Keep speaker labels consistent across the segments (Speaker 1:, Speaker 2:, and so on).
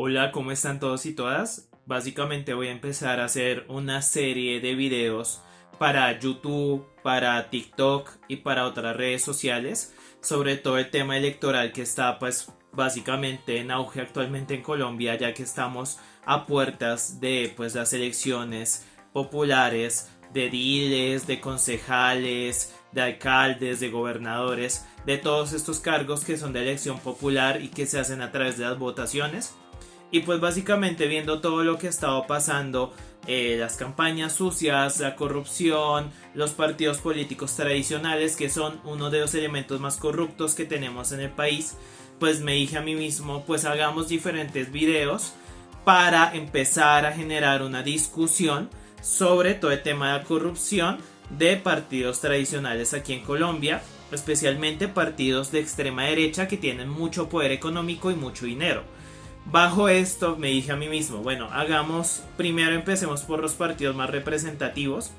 Speaker 1: Hola, ¿cómo están todos y todas? Básicamente voy a empezar a hacer una serie de videos para YouTube, para TikTok y para otras redes sociales sobre todo el tema electoral que está pues básicamente en auge actualmente en Colombia, ya que estamos a puertas de pues las elecciones populares de ediles, de concejales, de alcaldes, de gobernadores, de todos estos cargos que son de elección popular y que se hacen a través de las votaciones. Y pues básicamente viendo todo lo que ha estado pasando, las campañas sucias, la corrupción, los partidos políticos tradicionales que son uno de los elementos más corruptos que tenemos en el país, pues me dije a mí mismo, pues hagamos diferentes videos para empezar a generar una discusión sobre todo el tema de la corrupción de partidos tradicionales aquí en Colombia, especialmente partidos de extrema derecha que tienen mucho poder económico y mucho dinero. Bajo esto me dije a mí mismo, bueno, empecemos por los partidos más representativos,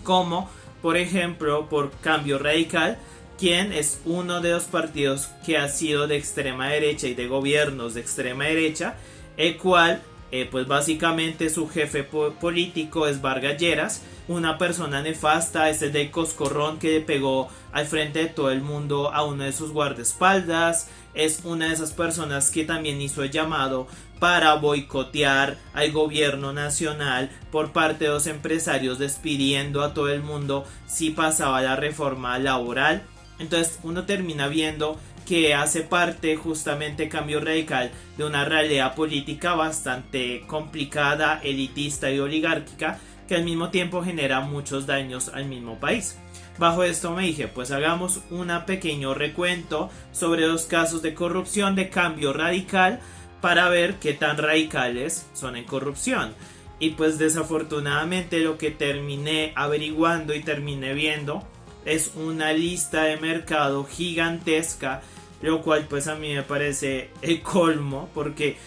Speaker 1: como por ejemplo por Cambio Radical, quien es uno de los partidos que ha sido de extrema derecha y de gobiernos de extrema derecha, el cual pues básicamente su jefe político es Vargas Lleras, una persona nefasta, es el del coscorrón que le pegó al frente de todo el mundo a uno de sus guardaespaldas, es una de esas personas que también hizo el llamado para boicotear al gobierno nacional por parte de los empresarios, despidiendo a todo el mundo si pasaba la reforma laboral. Entonces uno termina viendo que hace parte justamente Cambio Radical de una realidad política bastante complicada, elitista y oligárquica, que al mismo tiempo genera muchos daños al mismo país. Bajo esto me dije, pues hagamos un pequeño recuento sobre los casos de corrupción de Cambio Radical para ver qué tan radicales son en corrupción. Y pues desafortunadamente lo que terminé averiguando y terminé viendo es una lista de mercado gigantesca, lo cual pues a mí me parece el colmo, porque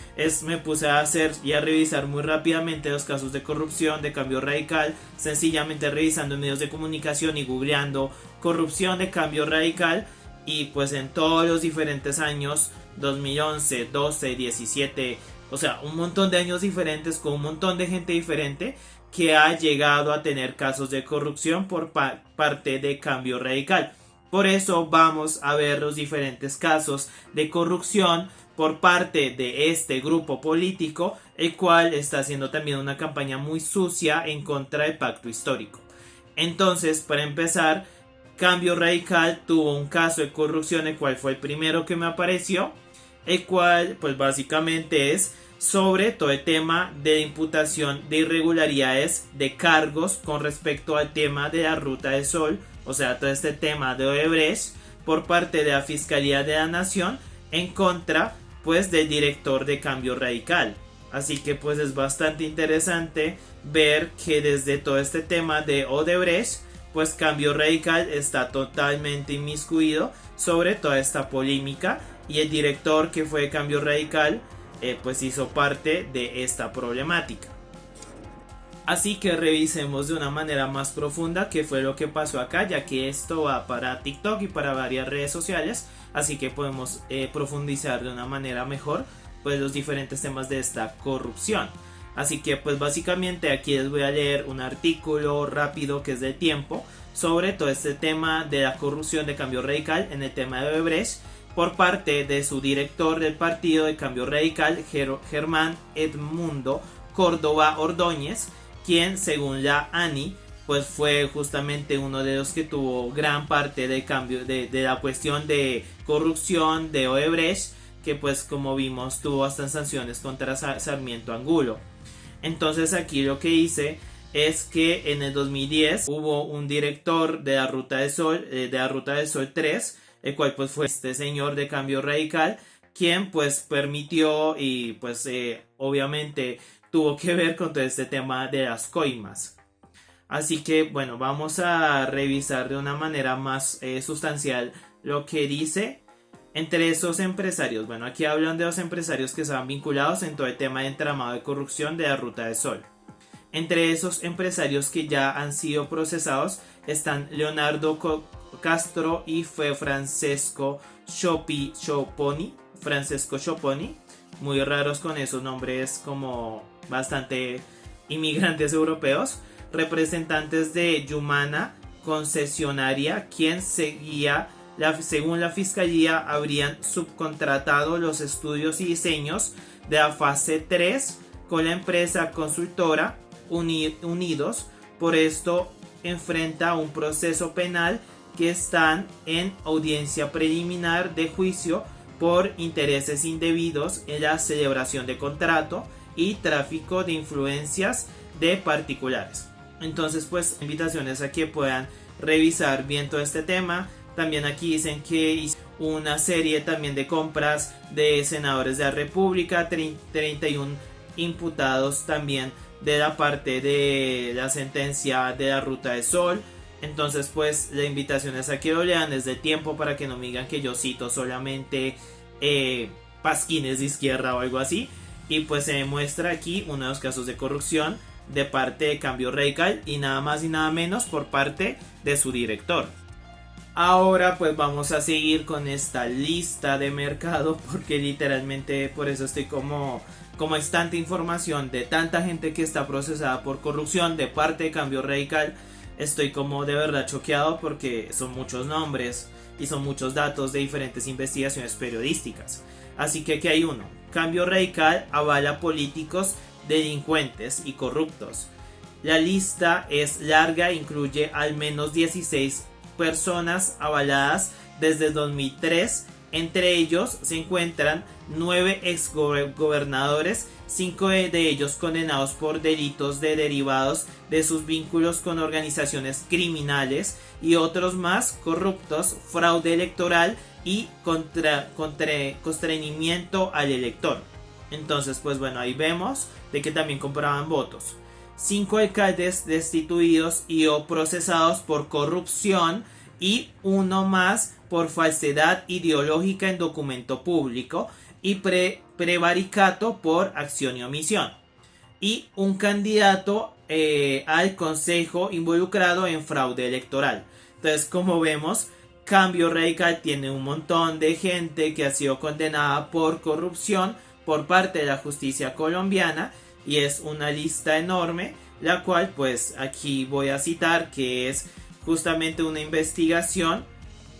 Speaker 1: me puse a hacer y a revisar muy rápidamente los casos de corrupción de Cambio Radical, sencillamente revisando en medios de comunicación y googleando corrupción de Cambio Radical, y pues en todos los diferentes años, 2011, 12, 17, o sea, un montón de años diferentes con un montón de gente diferente que ha llegado a tener casos de corrupción por parte de Cambio Radical. Por eso vamos a ver los diferentes casos de corrupción por parte de este grupo político, el cual está haciendo también una campaña muy sucia en contra del pacto histórico. Entonces, para empezar, Cambio Radical tuvo un caso de corrupción, el cual fue el primero que me apareció, el cual pues básicamente es sobre todo el tema de imputación de irregularidades de cargos con respecto al tema de la Ruta del Sol, o sea, todo este tema de Odebrecht por parte de la Fiscalía de la Nación en contra pues del director de Cambio Radical. Así que pues es bastante interesante ver que desde todo este tema de Odebrecht pues Cambio Radical está totalmente inmiscuido sobre toda esta polémica, y el director que fue de Cambio Radical pues hizo parte de esta problemática. Así que revisemos de una manera más profunda qué fue lo que pasó acá, ya que esto va para TikTok y para varias redes sociales, así que podemos profundizar de una manera mejor pues los diferentes temas de esta corrupción. Así que pues básicamente aquí les voy a leer un artículo rápido que es de Tiempo sobre todo este tema de la corrupción de Cambio Radical en el tema de Odebrecht por parte de su director del partido de Cambio Radical, Germán Edmundo Córdoba Ordóñez, quien según la ANI pues fue justamente uno de los que tuvo gran parte del cambio de la cuestión de corrupción de Odebrecht, que pues como vimos tuvo hasta sanciones contra Sarmiento Angulo. Entonces aquí lo que hice es que en el 2010 hubo un director de la Ruta del Sol, 3, el cual pues fue este señor de Cambio Radical, quien pues permitió y pues obviamente tuvo que ver con todo este tema de las coimas. Así que bueno, vamos a revisar de una manera más sustancial lo que dice. Entre esos empresarios, bueno, aquí hablan de los empresarios que estaban vinculados en todo el tema de entramado de corrupción de la Ruta del Sol. Entre esos empresarios que ya han sido procesados están Leonardo Castro y fue Francesco Schoponi, muy raros con esos nombres como bastante inmigrantes europeos, representantes de Yumana, concesionaria, quien seguía, según la fiscalía, habrían subcontratado los estudios y diseños de la fase 3 con la empresa consultora Unidos. Por esto enfrenta un proceso penal que están en audiencia preliminar de juicio por intereses indebidos en la celebración de contrato y tráfico de influencias de particulares. Entonces, pues, invitaciones a que puedan revisar bien todo este tema. También aquí dicen que hizo una serie también de compras de senadores de la República, 31 imputados también de la parte de la sentencia de la Ruta del Sol. Entonces, pues, la invitación es a que lo lean desde tiempo para que no me digan que yo cito solamente pasquines de izquierda o algo así. Y pues se demuestra aquí uno de los casos de corrupción de parte de Cambio Radical y nada más y nada menos por parte de su director. Ahora pues vamos a seguir con esta lista de mercado, porque literalmente por eso estoy como es tanta información de tanta gente que está procesada por corrupción de parte de Cambio Radical. Estoy como de verdad choqueado porque son muchos nombres y son muchos datos de diferentes investigaciones periodísticas. Así que aquí hay uno. Cambio Radical avala políticos delincuentes y corruptos. La lista es larga, incluye al menos 16 personas avaladas desde 2003. Entre ellos se encuentran 9 exgobernadores, 5 de ellos condenados por delitos derivados de sus vínculos con organizaciones criminales y otros más corruptos, fraude electoral y constreñimiento al elector. Entonces, pues bueno, ahí vemos de que también compraban votos. 5 alcaldes destituidos y o procesados por corrupción y uno más por falsedad ideológica en documento público y prevaricato por acción y omisión. Y un candidato al consejo involucrado en fraude electoral. Entonces, como vemos, Cambio Radical tiene un montón de gente que ha sido condenada por corrupción por parte de la justicia colombiana, y es una lista enorme, la cual pues aquí voy a citar, que es justamente una investigación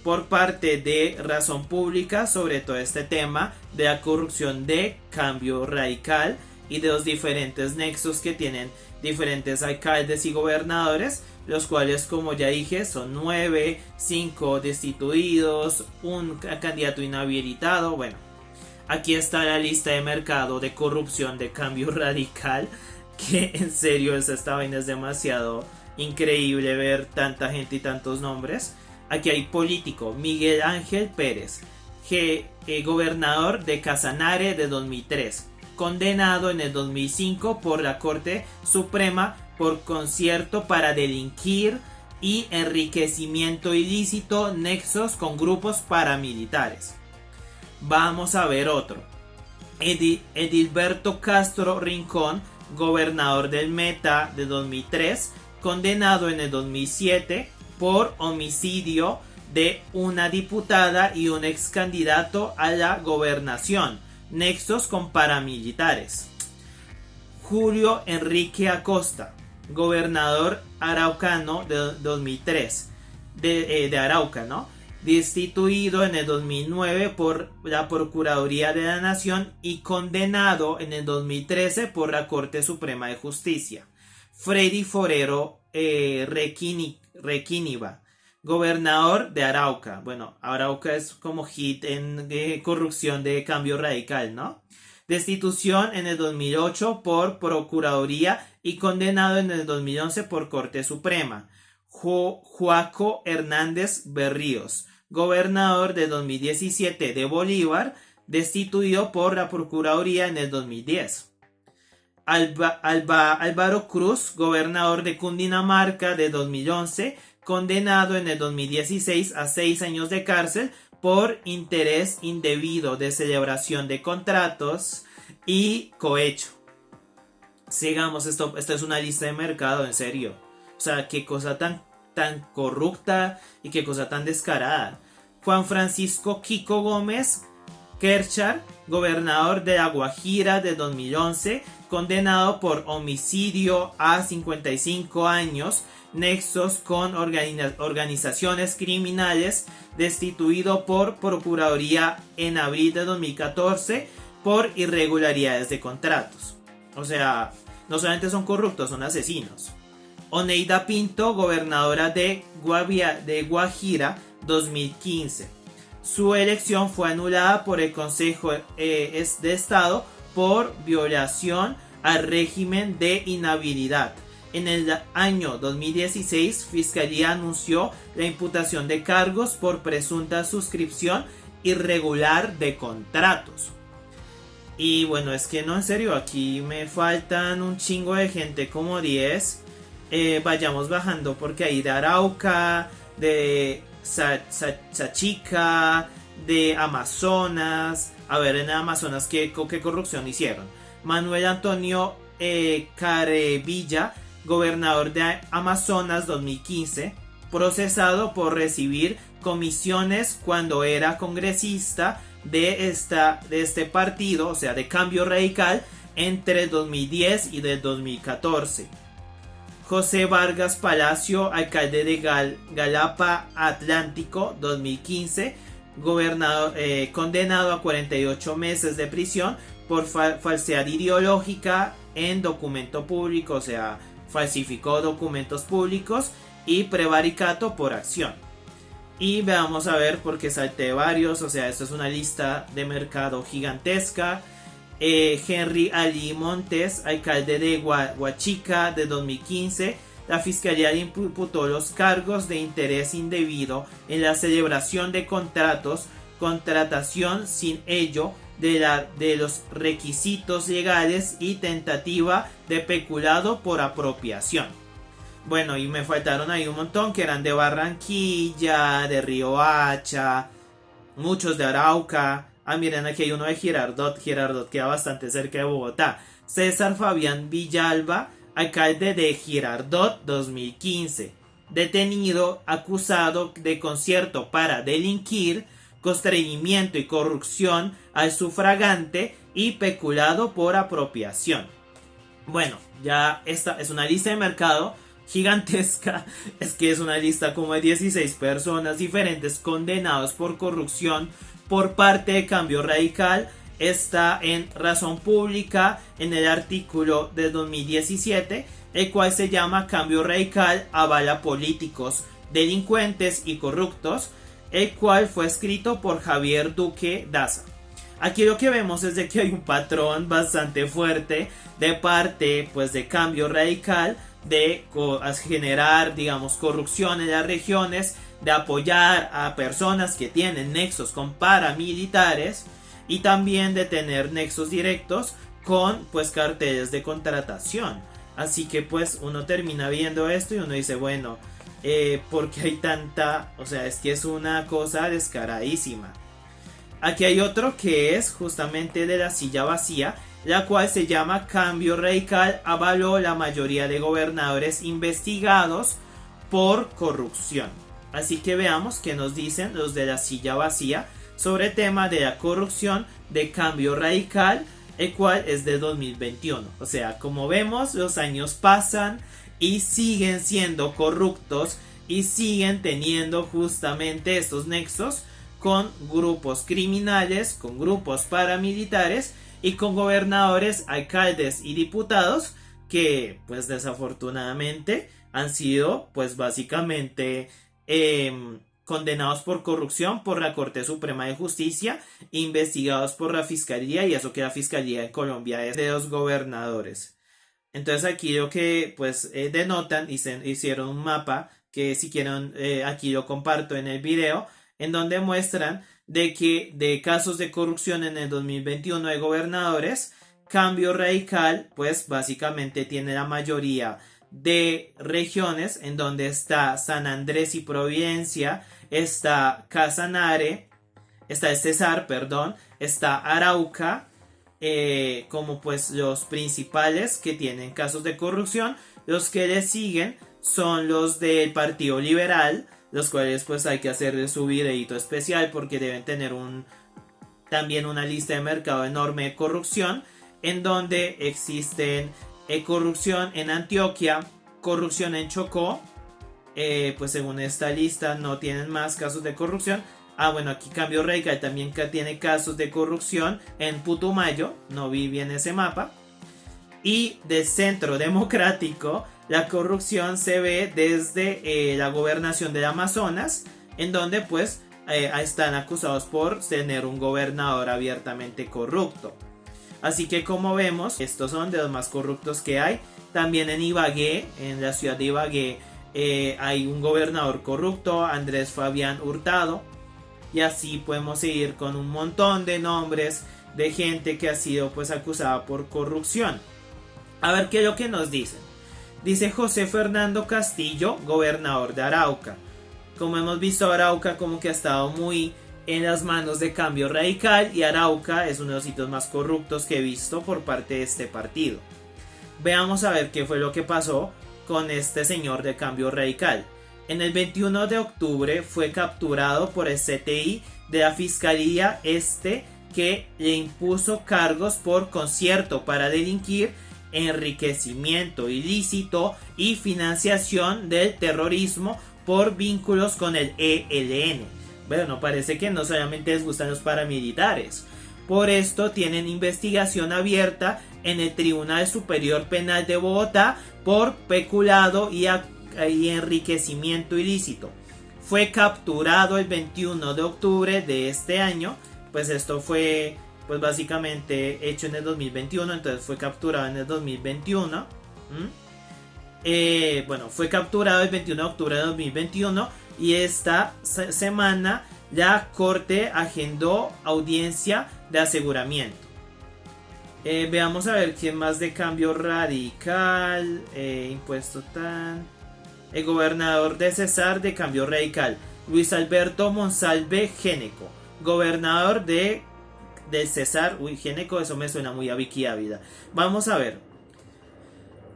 Speaker 1: por parte de Razón Pública sobre todo este tema de la corrupción de Cambio Radical y de los diferentes nexos que tienen diferentes alcaldes y gobernadores, los cuales, como ya dije, son 9, 5 destituidos, un candidato inhabilitado. Bueno, aquí está la lista de mercado de corrupción de Cambio Radical, que en serio esta vaina es demasiado increíble ver tanta gente y tantos nombres. Aquí hay político: Miguel Ángel Pérez, gobernador de Casanare de 2003, condenado en el 2005 por la Corte Suprema por concierto para delinquir y enriquecimiento ilícito, nexos con grupos paramilitares. Vamos a ver otro. Edilberto Castro Rincón, gobernador del Meta de 2003, condenado en el 2007 por homicidio de una diputada y un ex candidato a la gobernación, nexos con paramilitares. Julio Enrique Acosta, gobernador araucano de 2003, de Arauca, ¿no? Destituido en el 2009 por la Procuraduría de la Nación y condenado en el 2013 por la Corte Suprema de Justicia. Freddy Forero Requiniva, gobernador de Arauca. Bueno, Arauca es como hit en corrupción de Cambio Radical, ¿no? Destitución en el 2008 por Procuraduría y condenado en el 2011 por Corte Suprema. Joaco Hernández Berríos, gobernador de 2017 de Bolívar, destituido por la Procuraduría en el 2010. Álvaro Cruz, gobernador de Cundinamarca de 2011, condenado en el 2016 a 6 años de cárcel por interés indebido de celebración de contratos y cohecho. Sigamos, esto es una lista de mercado, en serio. O sea, qué cosa tan corrupta y qué cosa tan descarada. Juan Francisco Kiko Gómez, Kerchar, gobernador de La Guajira de 2011, condenado por homicidio a 55 años, nexos con organizaciones criminales, destituido por Procuraduría en abril de 2014 por irregularidades de contratos. O sea, no solamente son corruptos, son asesinos. Oneida Pinto, gobernadora de Guajira 2015. Su elección fue anulada por el Consejo de Estado por violación al régimen de inhabilidad. En el año 2016, Fiscalía anunció la imputación de cargos por presunta suscripción irregular de contratos. Y bueno, es que no, en serio, aquí me faltan un chingo de gente, como 10. Vayamos bajando porque hay de Arauca, de Sachica, de Amazonas. A ver, en Amazonas, ¿qué corrupción hicieron? Manuel Antonio Carevilla, gobernador de Amazonas 2015, procesado por recibir comisiones cuando era congresista de este partido, o sea, de Cambio Radical, entre 2010 y del 2014. José Vargas Palacio, alcalde de Galapa Atlántico 2015, condenado a 48 meses de prisión por falsedad ideológica en documento público, o sea, falsificó documentos públicos, y prevaricato por acción. Y veamos a ver, porque salté varios, o sea, esto es una lista de mercado gigantesca. Henry Ali Montes, alcalde de Huachica de 2015, la fiscalía le imputó los cargos de interés indebido en la celebración de contratos, contratación sin ello de los requisitos legales y tentativa de peculado por apropiación. Bueno, y me faltaron ahí un montón que eran de Barranquilla, de Riohacha, muchos de Arauca. Ah, miren, aquí hay uno de Girardot. Girardot queda bastante cerca de Bogotá. César Fabián Villalba, alcalde de Girardot 2015. Detenido, acusado de concierto para delinquir, constreñimiento y corrupción al sufragante y peculado por apropiación. Bueno, ya esta es una lista de mercado gigantesca. Es que es una lista como de 16 personas diferentes condenados por corrupción por parte de Cambio Radical. Está en Razón Pública en el artículo de 2017, el cual se llama Cambio Radical avala políticos, delincuentes y corruptos, el cual fue escrito por Javier Duque Daza. Aquí lo que vemos es de que hay un patrón bastante fuerte de parte, pues, de Cambio Radical de generar, digamos, corrupción en las regiones, de apoyar a personas que tienen nexos con paramilitares y también de tener nexos directos con, pues, carteles de contratación. Así que, pues, uno termina viendo esto y uno dice, bueno, ¿por qué hay tanta? O sea, es que es una cosa descaradísima. Aquí hay otro que es justamente de la silla vacía, la cual se llama Cambio Radical avaló la mayoría de gobernadores investigados por corrupción. Así que veamos qué nos dicen los de la silla vacía sobre el tema de la corrupción de Cambio Radical, el cual es de 2021. O sea, como vemos, los años pasan y siguen siendo corruptos y siguen teniendo justamente estos nexos con grupos criminales, con grupos paramilitares y con gobernadores, alcaldes y diputados que, pues, desafortunadamente han sido, pues, básicamente condenados por corrupción por la Corte Suprema de Justicia, investigados por la Fiscalía, y eso que la Fiscalía de Colombia es de los gobernadores. Entonces aquí lo que, pues, denotan, hicieron un mapa que, si quieren, aquí lo comparto en el video, en donde muestran de que de casos de corrupción en el 2021 de gobernadores, Cambio Radical, pues, básicamente tiene la mayoría de regiones, en donde está San Andrés y Providencia, está Casanare, está el Cesar, perdón, está Arauca, como, pues, los principales que tienen casos de corrupción. Los que le siguen son los del Partido Liberal, los cuales, pues, hay que hacerle su videito especial porque deben tener también una lista de mercado enorme de corrupción, en donde existen corrupción en Antioquia, corrupción en Chocó. Pues según esta lista no tienen más casos de corrupción. Bueno, aquí Cambio Radical también tiene casos de corrupción en Putumayo, no vi bien ese mapa. Y del Centro Democrático, la corrupción se ve desde la gobernación del Amazonas, en donde pues están acusados por tener un gobernador abiertamente corrupto. Así que como vemos, estos son de los más corruptos que hay. También en Ibagué, en la ciudad de Ibagué, hay un gobernador corrupto, Andrés Fabián Hurtado. Y así podemos seguir con un montón de nombres de gente que ha sido pues acusada por corrupción. A ver qué es lo que nos dicen. Dice José Fernando Castillo, gobernador de Arauca. Como hemos visto, Arauca como que ha estado muy en las manos de Cambio Radical, y Arauca es uno de los sitios más corruptos que he visto por parte de este partido. Veamos a ver qué fue lo que pasó con este señor de Cambio Radical. En el 21 de octubre fue capturado por el CTI de la Fiscalía que le impuso cargos por concierto para delinquir, enriquecimiento ilícito y financiación del terrorismo por vínculos con el ELN. Bueno, parece que no solamente les gustan los paramilitares. Por esto tienen investigación abierta en el Tribunal Superior Penal de Bogotá por peculado y enriquecimiento ilícito. Fue capturado el 21 de octubre de este año. Pues esto fue pues básicamente hecho en el 2021, entonces fue capturado en el 2021. Bueno, fue capturado el 21 de octubre de 2021 y esta semana la corte agendó audiencia de aseguramiento. Veamos a ver quién más de Cambio Radical. Impuesto tan... El gobernador de Cesar de Cambio Radical, Luis Alberto Monsalve Géneco, gobernador de Cesar. Uy, Géneco, eso me suena muy a Vicky Ávila. Vamos a ver.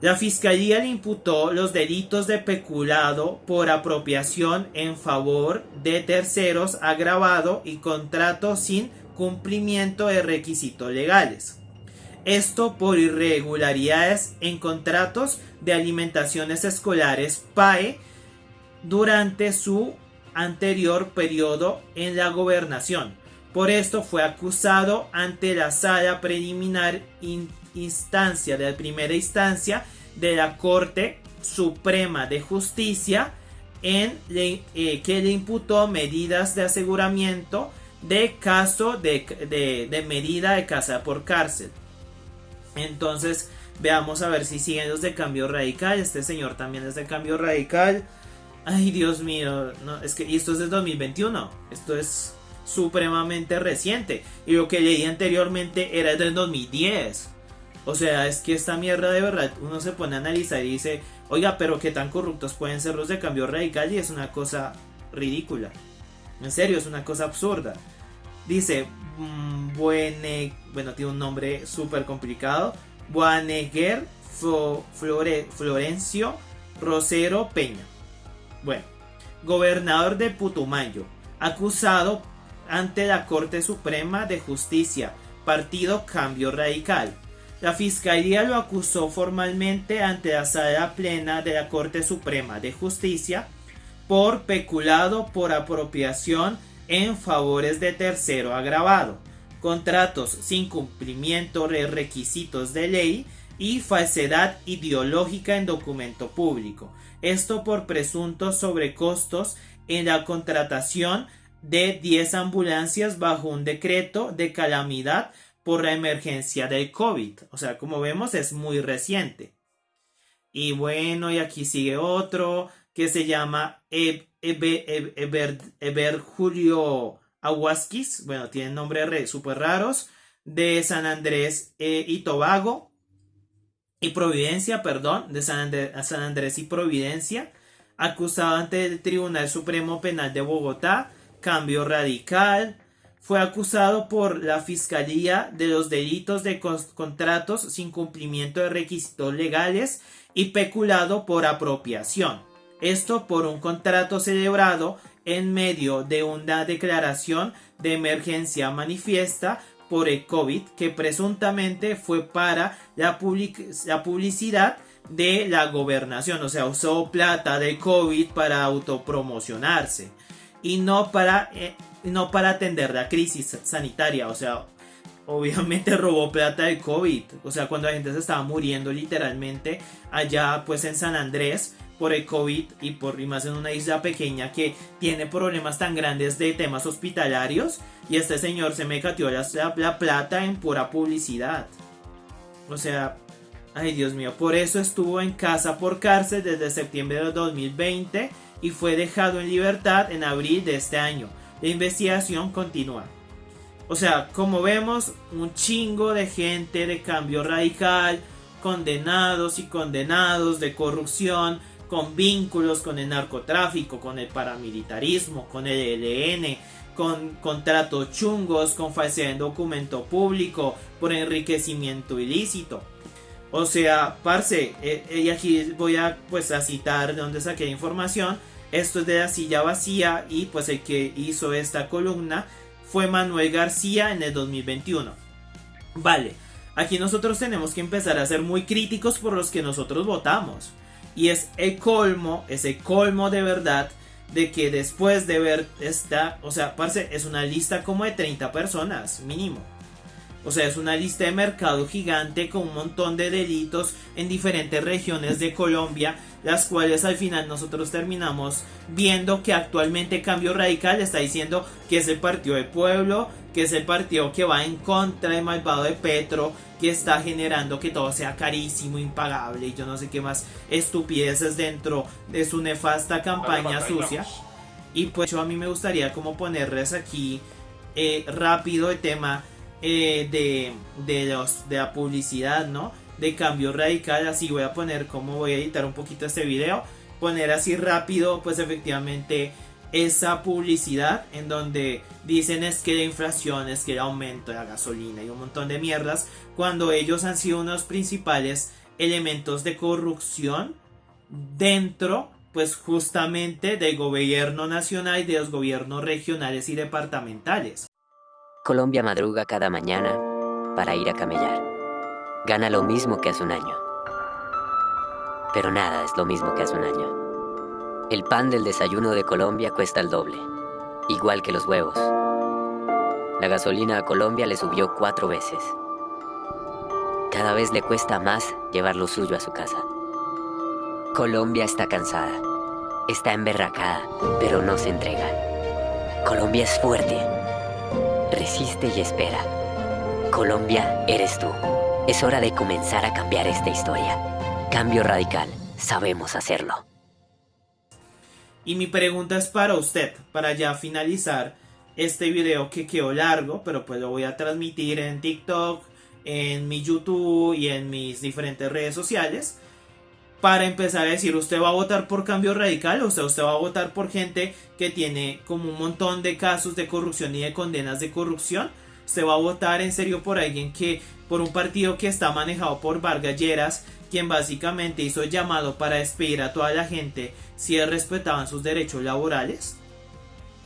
Speaker 1: La fiscalía le imputó los delitos de peculado por apropiación en favor de terceros agravado y contrato sin cumplimiento de requisitos legales. Esto por irregularidades en contratos de alimentaciones escolares PAE durante su anterior periodo en la gobernación. Por esto fue acusado ante la sala preliminar instancia de la primera instancia de la Corte Suprema de Justicia, que le imputó medidas de aseguramiento de caso de medida de casa por cárcel. Entonces veamos a ver si siguen los de Cambio Radical. Este señor también es de Cambio Radical. Ay, Dios mío, no, es que esto es de 2021. Esto es supremamente reciente. Y lo que leí anteriormente era del 2010. O sea, es que esta mierda de verdad uno se pone a analizar y dice, oiga, pero qué tan corruptos pueden ser los de Cambio Radical, y es una cosa ridícula. En serio, es una cosa absurda. Dice, bueno, tiene un nombre súper complicado. Buaneguer Florencio Rosero Peña. Bueno, gobernador de Putumayo, acusado ante la Corte Suprema de Justicia, partido Cambio Radical. La Fiscalía lo acusó formalmente ante la Sala Plena de la Corte Suprema de Justicia por peculado por apropiación en favores de tercero agravado, contratos sin cumplimiento de requisitos de ley y falsedad ideológica en documento público. Esto por presuntos sobrecostos en la contratación de 10 ambulancias bajo un decreto de calamidad por la emergencia del COVID. O sea, como vemos, es muy reciente. Y bueno, y aquí sigue otro que se llama Eber Julio Aguasquis. Bueno, tienen nombres súper raros. De San Andrés y Tobago. Y Providencia, perdón. De San Andrés y Providencia. Acusado ante el Tribunal Supremo Penal de Bogotá. Cambio Radical. Fue acusado por la Fiscalía de los delitos de contratos sin cumplimiento de requisitos legales y peculado por apropiación. Esto por un contrato celebrado en medio de una declaración de emergencia manifiesta por el COVID, que presuntamente fue para la publicidad de la gobernación. O sea, usó plata de COVID para autopromocionarse y no para atender la crisis sanitaria. O sea, obviamente robó plata de COVID. O sea, cuando la gente se estaba muriendo literalmente allá pues en San Andrés por el COVID y más en una isla pequeña que tiene problemas tan grandes de temas hospitalarios, y este señor se me cateó la plata en pura publicidad. O sea, ay Dios mío, por eso estuvo en casa por cárcel desde septiembre de 2020 y fue dejado en libertad en abril de este año. La investigación continúa. O sea, como vemos, un chingo de gente de Cambio Radical, condenados y condenados de corrupción, con vínculos con el narcotráfico, con el paramilitarismo, con el ELN, con contratos chungos, con falsedad en documento público, por enriquecimiento ilícito. O sea, parce, y aquí voy a citar de donde saqué la información. Esto es de La Silla Vacía y pues el que hizo esta columna fue Manuel García en el 2021. Vale, aquí nosotros tenemos que empezar a ser muy críticos por los que nosotros votamos. Y es el colmo de verdad de que después de ver esta, o sea, parce, es una lista como de 30 personas mínimo. O sea, es una lista de mercado gigante con un montón de delitos en diferentes regiones de Colombia, las cuales al final nosotros terminamos viendo que actualmente Cambio Radical está diciendo que es el partido del pueblo, que es el partido que va en contra del malvado de Petro, que está generando que todo sea carísimo, impagable y yo no sé qué más estupideces dentro de su nefasta campaña sucia. Y pues yo a mí me gustaría como ponerles aquí rápido el tema de la publicidad, ¿no? De Cambio Radical. Así voy a poner, como voy a editar un poquito este video, poner así rápido pues efectivamente esa publicidad en donde dicen es que la inflación, es que el aumento de la gasolina y un montón de mierdas, cuando ellos han sido unos principales elementos de corrupción dentro pues justamente del gobierno nacional y de los gobiernos regionales y departamentales.
Speaker 2: Colombia madruga cada mañana para ir a camellar. Gana lo mismo que hace un año. Pero nada es lo mismo que hace un año. El pan del desayuno de Colombia cuesta el doble, igual que los huevos. La gasolina a Colombia le subió 4 veces. Cada vez le cuesta más llevar lo suyo a su casa. Colombia está cansada, está emberracada, pero no se entrega. Colombia es fuerte. Resiste y espera. Colombia eres tú. Es hora de comenzar a cambiar esta historia. Cambio Radical. Sabemos hacerlo.
Speaker 1: Y mi pregunta es para usted, para ya finalizar este video que quedó largo, pero pues lo voy a transmitir en TikTok, en mi YouTube y en mis diferentes redes sociales. Para empezar a decir, ¿usted va a votar por Cambio Radical? O sea, ¿usted va a votar por gente que tiene como un montón de casos de corrupción y de condenas de corrupción? ¿Usted va a votar en serio por alguien por un partido que está manejado por Vargas Lleras, quien básicamente hizo el llamado para despedir a toda la gente si respetaban sus derechos laborales?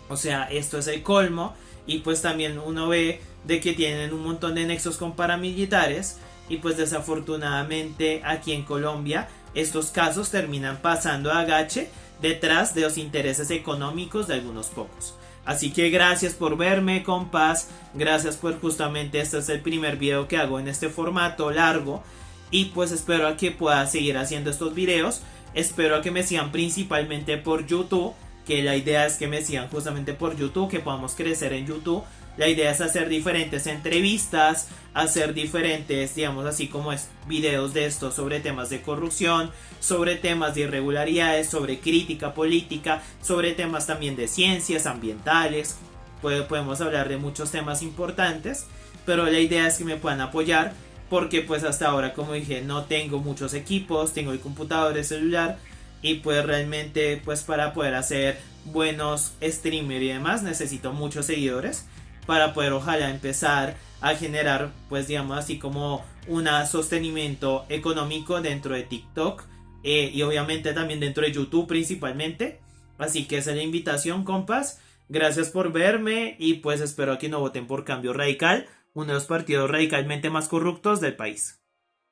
Speaker 1: O sea, esto es el colmo. Y pues también uno ve de que tienen un montón de nexos con paramilitares. Y pues desafortunadamente aquí en Colombia estos casos terminan pasando a agache detrás de los intereses económicos de algunos pocos. Así que gracias por verme, compas. Gracias por justamente este es el primer video que hago en este formato largo. Y pues espero a que pueda seguir haciendo estos videos. Espero a que me sigan principalmente por YouTube. Que la idea es que me sigan justamente por YouTube. Que podamos crecer en YouTube. La idea es hacer diferentes entrevistas. Hacer diferentes, digamos así como es, videos de estos sobre temas de corrupción. Sobre temas de irregularidades. Sobre crítica política. Sobre temas también de ciencias ambientales. Podemos hablar de muchos temas importantes. Pero la idea es que me puedan apoyar. Porque pues hasta ahora, como dije, no tengo muchos equipos, tengo el computador, el celular y pues realmente pues para poder hacer buenos streamers y demás necesito muchos seguidores para poder ojalá empezar a generar pues digamos así como un sostenimiento económico dentro de TikTok y obviamente también dentro de YouTube principalmente Así que esa es la invitación, compas. Gracias por verme y pues espero que no voten por Cambio Radical, uno de los partidos radicalmente más corruptos del país.